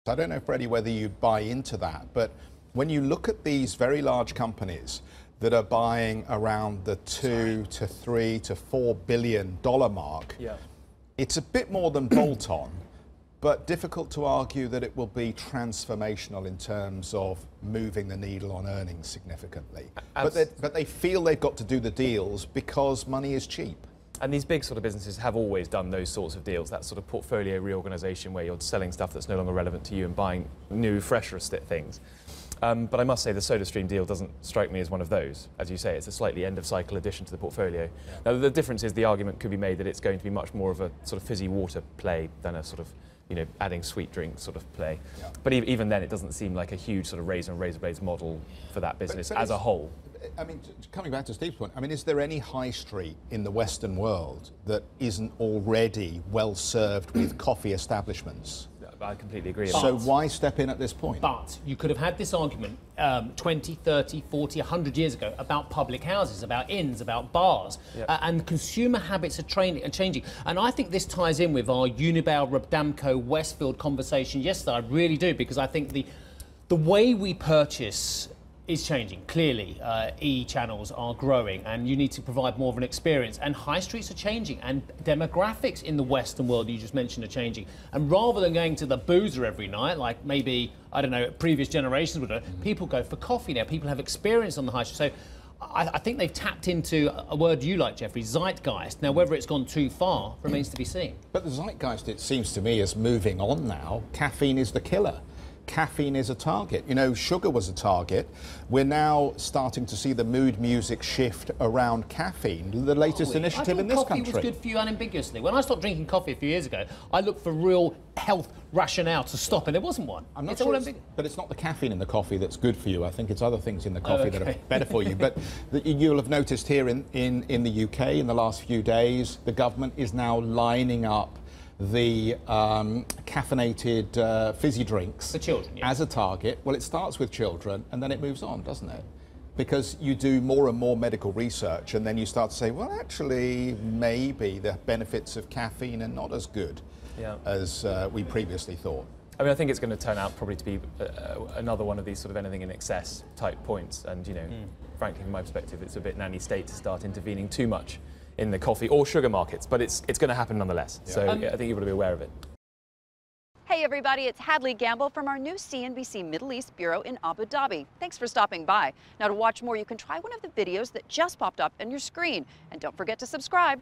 I don't know, Freddie, whether you buy into that, but when you look at these very large companies that are buying around the $2 to $3 to $4 billion mark, it's a bit more than bolt-on, but difficult to argue that it will be transformational in terms of moving the needle on earnings significantly. But they feel they've got to do the deals because money is cheap. And these big sort of businesses have always done those sorts of deals, that sort of portfolio reorganisation where you're selling stuff that's no longer relevant to you and buying new, fresher things. But I must say the SodaStream deal doesn't strike me as one of those. As you say, it's a slightly end-of-cycle addition to the portfolio. Now, the difference is the argument could be made that it's going to be much more of a sort of fizzy water play than a sort of, you know, adding sweet drink sort of play. But even then, it doesn't seem like a huge sort of razor and razor blades model for that business as a whole. I mean, coming back to Steve's point, I mean, is there any high street in the Western world that isn't already well served with coffee establishments? I completely agree. So why step in at this point? But you could have had this argument 20, 30, 40, 100 years ago about public houses, about inns, about bars, and consumer habits are changing. And I think this ties in with our Unibail, Rabdamco, Westfield conversation yesterday. I really do, because I think the way we purchase is changing. Clearly, e-channels are growing and you need to provide more of an experience, and high streets are changing, and demographics in the Western world you just mentioned are changing. And rather than going to the boozer every night, like maybe, I don't know, previous generations would do, people go for coffee now. People have experience on the high street. So I think they've tapped into a word you like, Jeffrey, zeitgeist. Now, whether it's gone too far remains to be seen. But the zeitgeist, it seems to me, is moving on now. Caffeine is the killer. Caffeine is a target. You know, sugar was a target. We're now starting to see the mood music shift around caffeine, the latest initiative in this country. Coffee was good for you unambiguously. When I stopped drinking coffee a few years ago, I looked for real health rationale to stop, and there wasn't one. I'm not sure, but it's not the caffeine in the coffee that's good for you. I think it's other things in the coffee that are better for you. But you'll have noticed here in the UK in the last few days, the government is now lining up the caffeinated fizzy drinks for children, as a target. Well, it starts with children and then it moves on, doesn't it? Because you do more and more medical research and then you start to say, well, actually, maybe the benefits of caffeine are not as good as we previously thought. I mean, I think it's going to turn out probably to be another one of these sort of anything in excess type points. And, you know, frankly, from my perspective, it's a bit nanny state to start intervening too much in the coffee or sugar markets, but it's going to happen nonetheless. So I think you've got to be aware of it. Hey everybody, it's Hadley Gamble from our new CNBC Middle East Bureau in Abu Dhabi. Thanks for stopping by. Now, to watch more, you can try one of the videos that just popped up on your screen. And don't forget to subscribe.